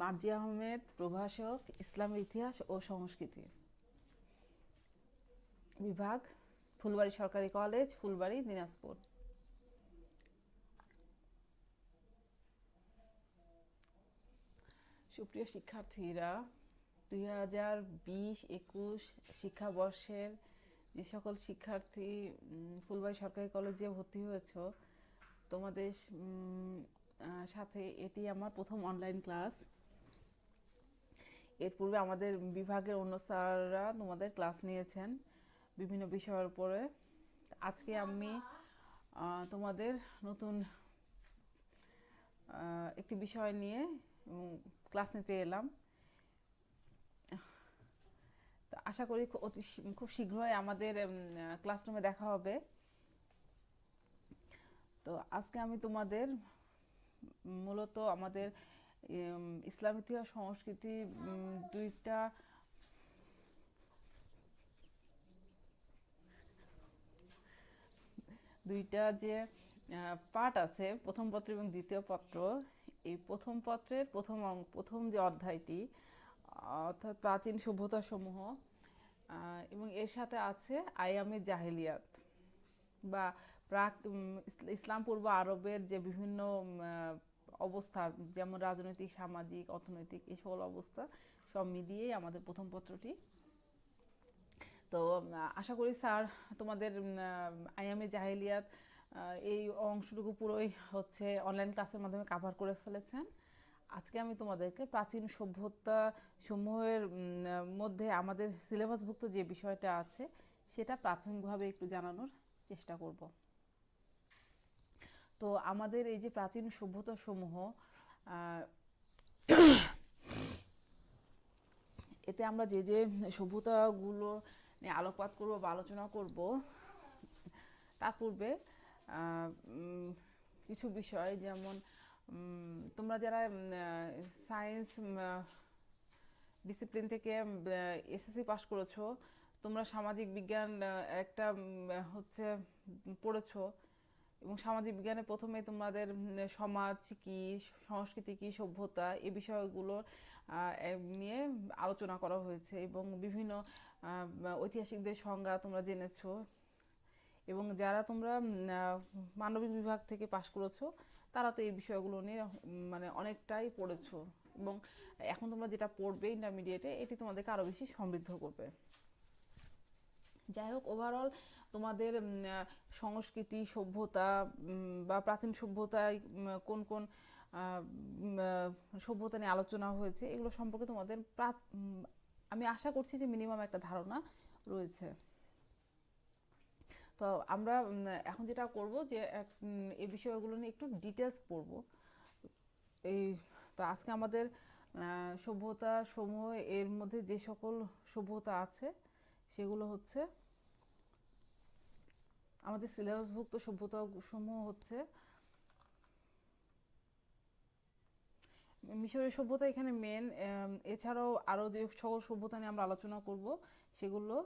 মার্জিয়া আহমেদ, প্রভাষক, ইসলামের ইতিহাস ও সংস্কৃতি বিভাগ, ফুলবাড়ী সরকারি কলেজ, ফুলবাড়ী, দিনাজপুর। সুপ্রিয় শিক্ষার্থীরা, 2020-21 শিক্ষাবর্ষের যে সকল শিক্ষার্থী ফুলবাড়ী সরকারি কলেজে ভর্তি হয়েছ, তোমাদের সাথে এটি আমার প্রথম অনলাইন ক্লাস। এর পূর্বে আমাদের বিভাগের অন্য স্যাররা তোমাদের ক্লাস নিয়েছেন বিভিন্ন বিষয়ের উপরে। আজকে আমি তোমাদের নতুন একটি বিষয় নিয়ে ক্লাস নিতে এলাম। তো আশা করি খুব শীঘ্রই আমাদের ক্লাসরুমে দেখা হবে। তো আজকে আমি তোমাদের মূলত আমাদের ইসলাম ইতিহাস সংস্কৃতি দুইটা যে পার্ট আছে, প্রথম পত্র এবং দ্বিতীয় পত্র। এই প্রথম পত্রের প্রথম যে অধ্যায়টি, অর্থাৎ প্রাচীন সভ্যতা সমূহ, এবং এর সাথে আছে আইয়ামে জাহেলিয়াত বা প্রাক ইসলাম পূর্ব আরবের যে বিভিন্ন অবস্থা, যেমন রাজনৈতিক, সামাজিক, অর্থনৈতিক, এই সকল অবস্থা সব মিলিয়েই আমাদের প্রথম পত্রটি। তো আশা করি স্যার তোমাদের আইয়ামে জাহেলিয়াত এই অংশটুকু পুরোই হচ্ছে অনলাইন ক্লাসের মাধ্যমে কাভার করে ফেলেছেন। আজকে আমি তোমাদেরকে প্রাচীন সভ্যতা সমূহের মধ্যে আমাদের সিলেবাসভুক্ত যে বিষয়টা আছে সেটা প্রাথমিকভাবে একটু জানানোর চেষ্টা করব। তো আমাদের এই যে প্রাচীন সভ্যতা সমূহ, এতে আমরা যে যে সভ্যতাগুলো নিয়ে আলোকপাত করব বা আলোচনা করব, তার পূর্বে কিছু বিষয়, যেমন তোমরা যারা সায়েন্স ডিসিপ্লিন থেকে এসএসসি পাস করেছো, তোমরা সামাজিক বিজ্ঞান একটা হচ্ছে পড়েছো, এবং সামাজিক বিজ্ঞানে প্রথমে তোমাদের সমাজ কি, সংস্কৃতি কি, সভ্যতা, এই বিষয়গুলো নিয়ে আলোচনা করা হয়েছে, এবং বিভিন্ন ঐতিহাসিকদের সংজ্ঞা তোমরা জেনেছো। এবং যারা তোমরা মানবিক বিভাগ থেকে পাশ করেছো, তারা তো এই বিষয়গুলো নিয়ে মানে অনেকটাই পড়েছো, এবং এখন তোমরা যেটা পড়বে ইন্টারমিডিয়েটে, এটি তোমাদেরকে আরও বেশি সমৃদ্ধ করবে। যাই হোক, ওভারঅল তোমাদের সংস্কৃতি, সভ্যতা বা প্রাচীন সভ্যতায় কোন কোন সভ্যতা নিয়ে আলোচনা হয়েছে, এগুলো সম্পর্কে তোমাদের আমি আশা করছি যে মিনিমাম একটা ধারণা রয়েছে। তো আমরা এখন যেটা করব যে এই বিষয়গুলো নিয়ে একটু ডিটেলস পড়ব। তো আজকে আমাদের সভ্যতা সমূহ, এর মধ্যে যে সকল সভ্যতা আছে সেগুলো হচ্ছে আমাদের সিলেবাসভুক্ত সভ্যতা সমূহ হচ্ছে মিশরের সভ্যতা এখানে মেন। এছাড়াও আরও যে সকল সভ্যতা নিয়ে আমরা আলোচনা করব সেগুলো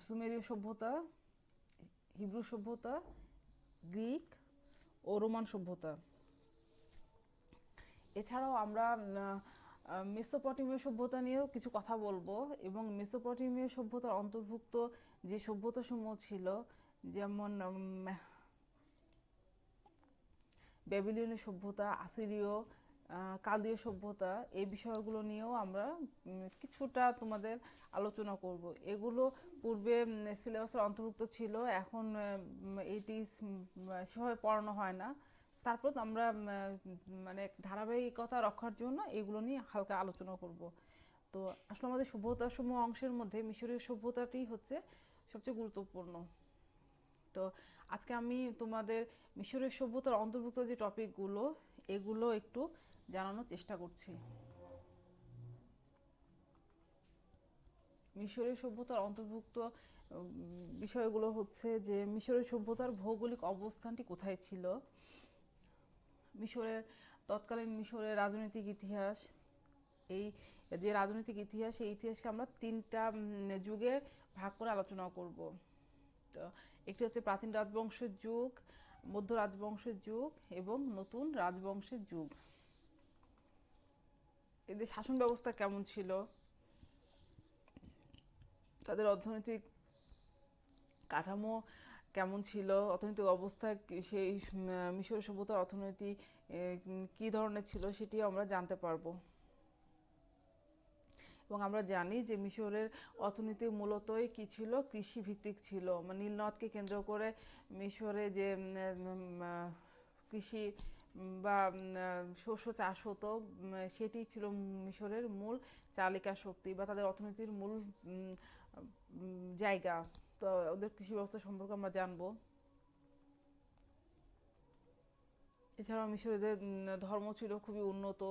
সুমেরীয় সভ্যতা, হিব্রু সভ্যতা, গ্রিক ও রোমান সভ্যতা। এছাড়াও আমরা মেসোপটেমীয় সভ্যতা নিয়েও কিছু কথা বলবো, এবং মেসোপটেমীয় সভ্যতার অন্তর্ভুক্ত যে সভ্যতা সমূহ ছিল, যেমন ব্যাবিলনীয় সভ্যতা, আসিরীয়, কালদীয় সভ্যতা, এই বিষয়গুলো নিয়েও আমরা কিছুটা তোমাদের আলোচনা করব। এগুলো পূর্বে সিলেবাসের অন্তর্ভুক্ত ছিল, এখন এটি সেভাবে পড়ানো হয় না। তারপর আমরা মানে ধারাবাহিকতা রক্ষার জন্য এগুলো নিয়ে হালকা আলোচনা করব। তো আসলে আমাদের সভ্যতা সমূহ অংশের মধ্যে মিশরীয় সভ্যতাটি হচ্ছে সবচেয়ে গুরুত্বপূর্ণ। তো আজকে আমি তোমাদের মিশরের সভ্যতার অন্তর্ভুক্ত যে টপিকগুলো, এগুলো একটু জানানোর চেষ্টা করছি। মিশরের সভ্যতার অন্তর্ভুক্ত বিষয়গুলো হচ্ছে যে মিশরের সভ্যতার ভৌগোলিক অবস্থানটি কোথায় ছিল, মিশরের তৎকালীন মিশরের রাজনৈতিক ইতিহাস। এই যে রাজনৈতিক ইতিহাস, এই ইতিহাসকে আমরা তিনটা যুগে ভাগ করে আলোচনা করব। তো একটি হচ্ছে প্রাচীন রাজবংশের যুগ, মধ্য রাজবংশের যুগ এবং নতুন রাজবংশের যুগ। এদের শাসন ব্যবস্থা কেমন ছিল, তাদের অর্থনৈতিক কাঠামো কেমন ছিল, অর্থনৈতিক অবস্থা সেই মিশরের সভ্যতার অর্থনীতি কী ধরনের ছিল সেটিও আমরা জানতে পারবো। এবং আমরা জানি যে মিশরের অর্থনীতি মূলতই কী ছিল, কৃষিভিত্তিক ছিল। মানে নীলনদকে কেন্দ্র করে মিশরে যে কৃষি বা শস্য চাষ হতো, সেটি ছিল মিশরের মূল চালিকা শক্তি বা তাদের অর্থনীতির মূল জায়গা। তো ওদের কৃষি ব্যবস্থা সম্পর্কে আমরা জানবো। এছাড়াও মিশরীয়দের ধর্ম ছিল খুবই উন্নত।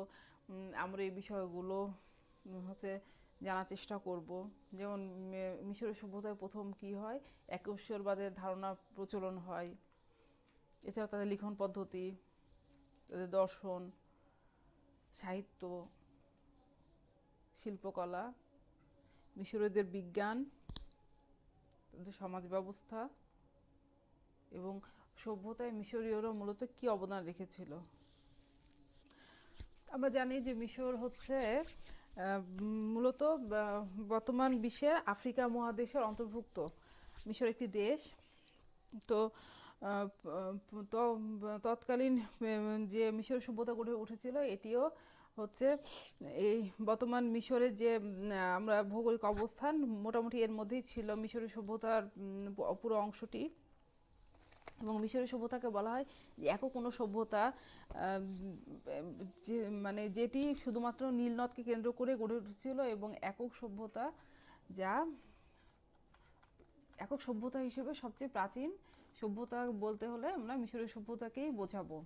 আমরা এই বিষয়গুলো হচ্ছে জানার চেষ্টা করব। যেমন মিশরের সভ্যতায় প্রথম কি হয়, একশ্বরবাদের ধারণা প্রচলন হয়। এছাড়া তাদের লিখন পদ্ধতি, তাদের দর্শন, সাহিত্য, শিল্পকলা, মিশরীয়দের বিজ্ঞান, তাদের সমাজ ব্যবস্থা এবং সভ্যতায় মিশরীয়রা মূলত কি অবদান রেখেছিল। আমরা জানি যে মিশর হচ্ছে মূলত বর্তমান বিশ্বের আফ্রিকা মহাদেশের অন্তর্ভুক্ত। মিশর একটি দেশ। তো তৎকালীন যে মিশর সভ্যতা গড়ে উঠেছিল এটিও হচ্ছে এই বর্তমান মিশরের যে আমরা ভৌগোলিক অবস্থান মোটামুটি এর মধ্যেই ছিল মিশরের সভ্যতার পুরো অংশটি। এবং মিশরের সভ্যতাকে বলা হয় যে একক কোনো সভ্যতা, যে মানে যেটি শুধুমাত্র নীলনদকে কেন্দ্র করে গড়ে উঠেছিল এবং একক সভ্যতা হিসেবে সবচেয়ে প্রাচীন সভ্যতা বলতে হলে আমরা মিশরের সভ্যতাকেই বোঝাবো।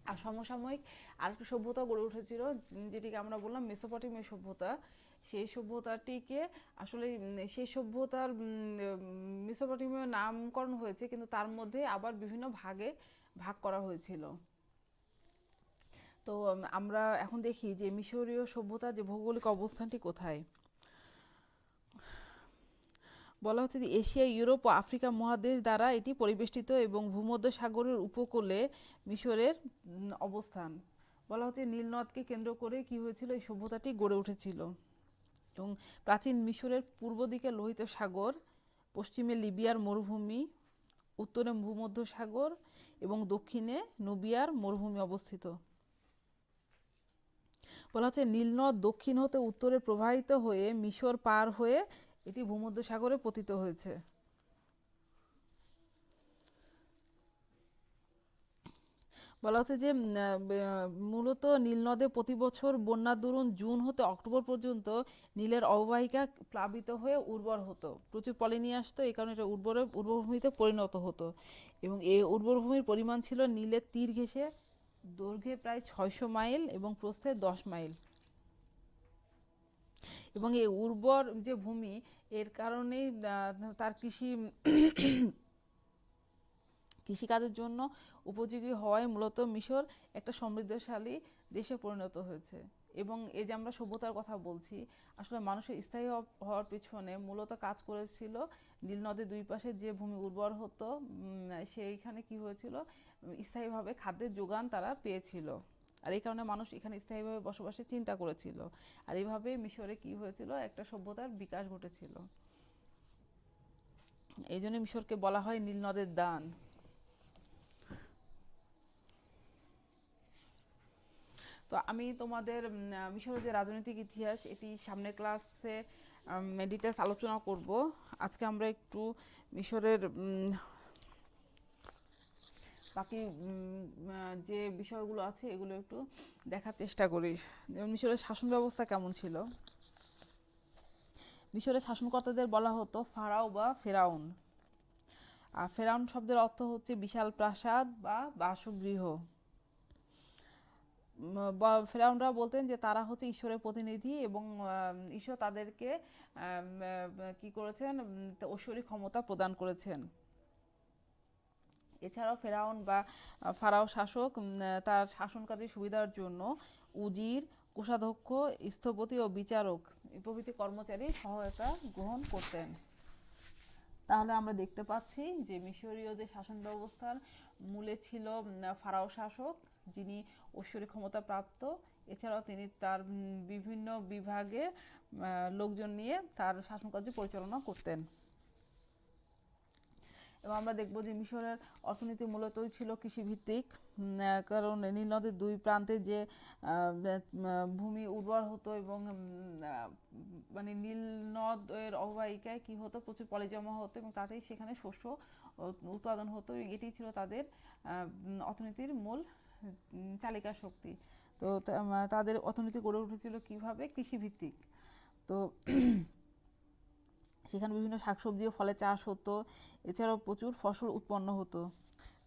আর সমসাময়িক আরেকটা সভ্যতা গড়ে উঠেছিল যেটিকে আমরা বললাম মেসোপটেমীয় সভ্যতা। সেই সভ্যতাটিকে আসলে সেই সভ্যতার মেসোপটেমীয় নামকরণ হয়েছে, কিন্তু তার মধ্যে আবার বিভিন্ন ভাগে ভাগ করা হয়েছিল। তো আমরা এখন দেখি যে মিশরীয় সভ্যতার যে ভৌগোলিক অবস্থানটি কোথায়। বলা হচ্ছে যে এশিয়া, ইউরোপ ও আফ্রিকা মহাদেশ দ্বারা এটি পরিবেষ্টিত এবং ভূমধ্য সাগরের উপকূলে মিশরের অবস্থান। বলা হচ্ছে নীলনদকে কেন্দ্র করে কি হয়েছিল, এই সভ্যতাটি গড়ে উঠেছিল। এবং প্রাচীন মিশরের পূর্ব দিকে লোহিত সাগর, পশ্চিমে লিবিয়ার মরুভূমি, উত্তরে ভূমধ্য সাগর এবং দক্ষিণে নুবিয়ার মরুভূমি অবস্থিত। বলা হচ্ছে নীলনদ দক্ষিণ হতে উত্তরে প্রবাহিত হয়ে মিশর পার হয়ে এটি ভূমধ্য সাগরে পতিত হয়েছে। বলা হচ্ছে যে মূলত নীলনদে প্রতি বছর বন্যার দরুন জুন হতে অক্টোবর পর্যন্ত নীলের অববাহিকা প্লাবিত হয়ে উর্বর হতো, প্রচুর পলি নিয়ে আসতো, এই কারণে এটা উর্বরভূমিতে পরিণত হতো। এবং এই উর্বরভূমির পরিমাণ ছিল নীলের তীর ঘেঁষে দৈর্ঘ্যে প্রায় 600 মাইল এবং প্রস্থে 10 মাইল। এবং এই উর্বর যে ভূমি, এর কারণেই তার কৃষিকাজের জন্য উপযোগী হওয়ায় মূলত মিশর একটা সমৃদ্ধশালী দেশে পরিণত হয়েছে। এবং এই যে আমরা সভ্যতার কথা বলছি, আসলে মানুষের স্থায়ী হওয়ার পেছনে মূলত কাজ করেছিল নীল নদের দুই পাশে যে ভূমি উর্বর হতো, সেইখানে কি হয়েছিল, স্থায়ীভাবে খাদ্যের যোগান তারা পেয়েছিল। আর এই কারণে মানুষ এখানে স্থায়ীভাবে বসবাসের চিন্তা করেছিল। আর এইভাবে মিশরে কি হয়েছিল, একটা সভ্যতার বিকাশ ঘটেছিল। এই জন্য মিশরকে বলা হয় নীল নদের দান। তো আমি তোমাদের মিশরের যে রাজনৈতিক ইতিহাস এটি সামনের ক্লাসে ডিটেলস আলোচনা করব। আজকে আমরা একটু মিশরের বাকি যে বিষয়গুলো আছে এগুলো একটু দেখার চেষ্টা করি। যেমন মিশরের শাসন ব্যবস্থা কেমন ছিল। মিশরের শাসনকর্তাদের বলা হতো ফারাও বা ফেরাউন। আর ফেরাউন শব্দের অর্থ হচ্ছে বিশাল প্রাসাদ বা বাসগৃহ। ফেরাউনরা বলতেন যে তারা হচ্ছে ঈশ্বরের প্রতিনিধি এবং ঈশ্বর তাদেরকে কি করেছেন, ঐশ্বরিক ক্ষমতা প্রদান করেছেন। এছাড়াও ফেরাউন বা ফারাও শাসক তার শাসন কাজের সুবিধার জন্য উজির, কোষাধ্যক্ষ, স্থপতি ও বিচারক প্রভৃতি কর্মচারী সহায়তা গ্রহণ করতেন। তাহলে আমরা দেখতে পাচ্ছি যে মিশরীয় যে শাসন ব্যবস্থার মূলে ছিল ফারাও শাসক, যিনি ঐশ্বরিক ক্ষমতা প্রাপ্ত। এছাড়াও তিনি তার বিভিন্ন বিভাগে লোকজন নিয়ে তার শাসনকার্য পরিচালনা করতেন। এবং আমরা দেখব যে মিশরের অর্থনীতি মূলতই ছিল কৃষিভিত্তিক, কারণ নীল নদের দুই প্রান্তে যে ভূমি উর্বর হতো এবং মানে নীল নদের অববাহিকায় কি হতো, প্রচুর পলি জমা হতো এবং তাতেই সেখানে শস্য উৎপাদন হতো এবং এটি ছিল তাদের অর্থনীতির মূল চালিকা শক্তি। তো তাদের অর্থনীতি গড়ে উঠেছিল কিভাবে, কৃষিভিত্তিক। তো সেখানে বিভিন্ন শাকসবজি ও ফলের চাষ হতো, এছাড়াও প্রচুর ফসল উৎপন্ন হতো।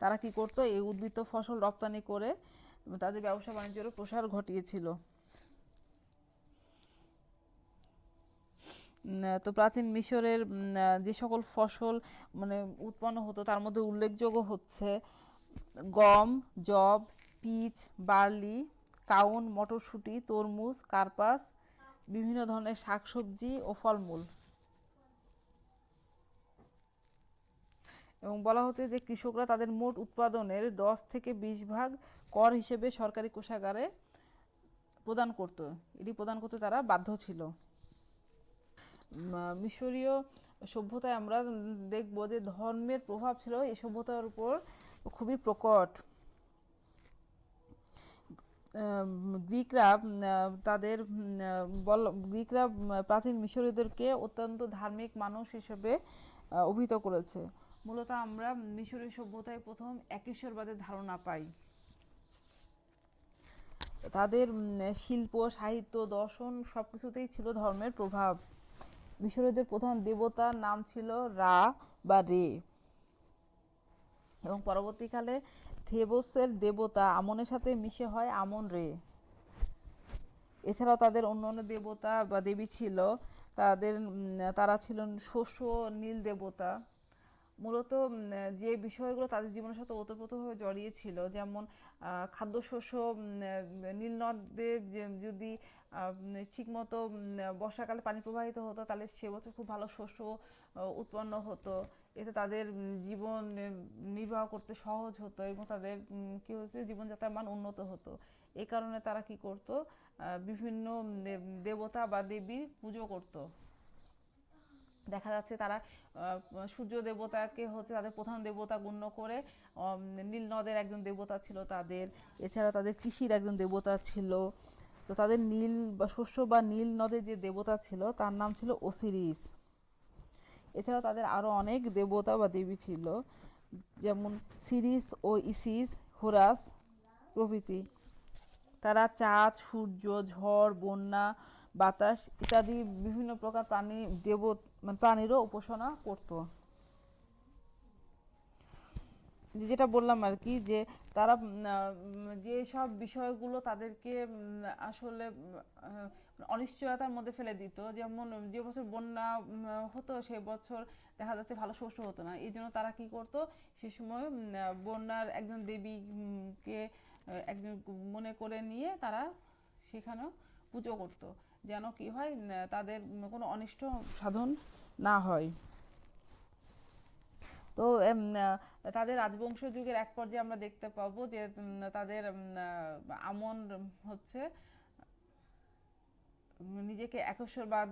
তারা কি করতো, এই উদ্বৃত্ত ফসল রপ্তানি করে তাদের ব্যবসা বাণিজ্যেরও প্রসার ঘটিয়েছিল। তো প্রাচীন মিশরের যে সকল ফসল মানে উৎপন্ন হতো তার মধ্যে উল্লেখযোগ্য হচ্ছে গম, যব, পিচ, বার্লি, কাউন, মটরশুঁটি, তরমুজ, কার্পাস, বিভিন্ন ধরনের শাকসবজি ও ফলমূল। এবং বলা হচ্ছে যে কৃষকরা তাদের মোট উৎপাদনের 10 থেকে 20 ভাগ কর হিসেবে সরকারি কোষাগারে প্রদান করত। এটি প্রদান করতে তারা বাধ্য ছিল। মিশরীয় সভ্যতায় আমরা দেখব যে ধর্মের প্রভাব ছিল এই সভ্যতার উপর খুবই প্রকট। গ্রিকরা তাদের গ্রিকরা প্রাচীন মিশরীয়দেরকে অত্যন্ত ধার্মিক মানুষ হিসেবে অভিহিত করেছে। মূলত আমরা মিশরীয় সভ্যতায় প্রথম একেশ্বরবাদের ধারণা পাই। তাদের শিল্প, সাহিত্য, দর্শন সবকিছুতেই ছিল ধর্মের প্রভাব। মিশরীয়দের প্রধান দেবতার নাম ছিল রা বা রে, এবং পরবর্তীকালে থেবসের দেবতা আমনের সাথে মিশে হয় আমন রে। এছাড়াও তাদের অন্য অন্য দেবতা বা দেবী ছিল, তারা ছিলেন শস্য নীল দেবতা। মূলত যে বিষয়গুলো তাদের জীবনের সাথে ওতপ্রোতভাবে জড়িয়ে ছিল, যেমন খাদ্যশস্য, নীল নদে যদি ঠিকমতো বর্ষাকালে পানি প্রবাহিত হতো তাহলে সে বছর খুব ভালো শস্য উৎপন্ন হতো। এতে তাদের জীবন নির্বাহ করতে সহজ হতো এবং তাদের কি হচ্ছে, জীবনযাত্রার মান উন্নত হতো। এই কারণে তারা কি করত, বিভিন্ন দেবতা বা দেবীর পুজো করত। দেখা যাচ্ছে তারা সূর্য দেবতাকে হচ্ছে তাদের প্রধান দেবতা গণ্য করে। নীল নদের একজন দেবতা ছিল তাদের। এছাড়া তাদের কৃষির একজন দেবতা ছিল। তো তাদের নীল বা শস্য বা নীল নদের যে দেবতা ছিল তার নাম ছিল ওসিরিস। এছাড়াও তাদের আরও অনেক দেবতা বা দেবী ছিল, যেমন সিরিস ও ইসিস, হোরাস প্রভৃতি। তারা চাঁদ, সূর্য, ঝড়, বন্যা, বাতাস ইত্যাদি বিভিন্ন প্রকার প্রাণীরও উপাসনা করত। যেটা বললাম আর কি, যে তারা যে সব বিষয়গুলো তাদেরকে আসলে অনিশ্চয়তার মধ্যে ফেলে দিত, যেমন যে বছর বন্যা হতো সে বছর দেখা যাচ্ছে ভালো শস্য হতো না, এই জন্য তারা কি করতো, সে সময় বন্যার একজন দেবীকে একজন মনে করে নিয়ে তারা সেখানেও পুজো করত, যেন কি হয়, তাদের কোনো অনিষ্ট সাধন না হয়। তো তাদের রাজবংশ যুগের এক পর্যায়ে আমরা দেখতে পাবো যে তাদের আমন হচ্ছে নিজেকে একশ্বরবাদ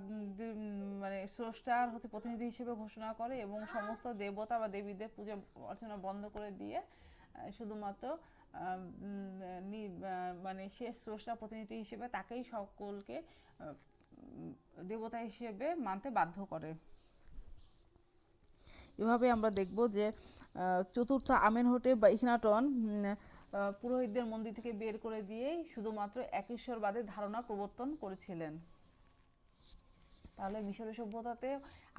মানে স্রষ্টার হচ্ছে প্রতিনিধি হিসেবে ঘোষণা করে এবং সমস্ত দেবতা বা দেবীদের পূজা অর্চনা বন্ধ করে দিয়ে শুধুমাত্র মানে সে স্রষ্টা প্রতিনিধি হিসেবে তাকেই সকলকে দেবতা হিসেবে মানতে বাধ্য করে। এভাবে আমরা দেখব যে চতুর্থ আমেনহোটেপ বা ইখনাটন পুরোহিতদের মন্দির থেকে বের করে দিয়েই শুধুমাত্র একেশ্বরবাদের ধারণা প্রবর্তন করেছিলেন। তাহলে মিশরের সভ্যতাতে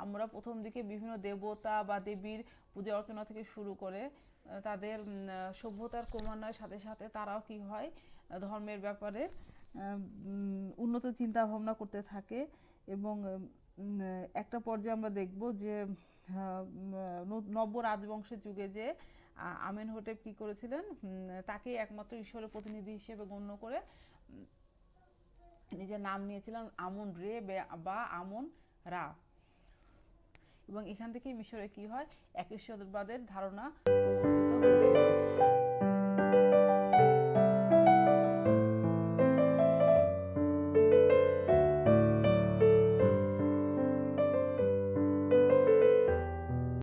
আমরা প্রথম দিকে বিভিন্ন দেবতা বা দেবীর পূজা অর্চনা থেকে শুরু করে তাদের সভ্যতার ক্রমান্বয়ের সাথে সাথে তারাও কি হয়, ধর্মের ব্যাপারে উন্নত চিন্তা ভাবনা করতে থাকে। এবং একটা পর্যায়ে আমরা দেখব যে নব্য রাজবংশের যুগে যে আমেনহোটেপ কি করেছিলেন, তাকে একমাত্র ঈশ্বরের প্রতিনিধি হিসেবে গণ্য করে নিজের নাম নিয়েছিলেন আমন রে বা আমন রা। এবং এখান থেকেই মিশরে কি হয় একুশ শতবাদের ধারণা প্রবর্তিত হয়েছিল।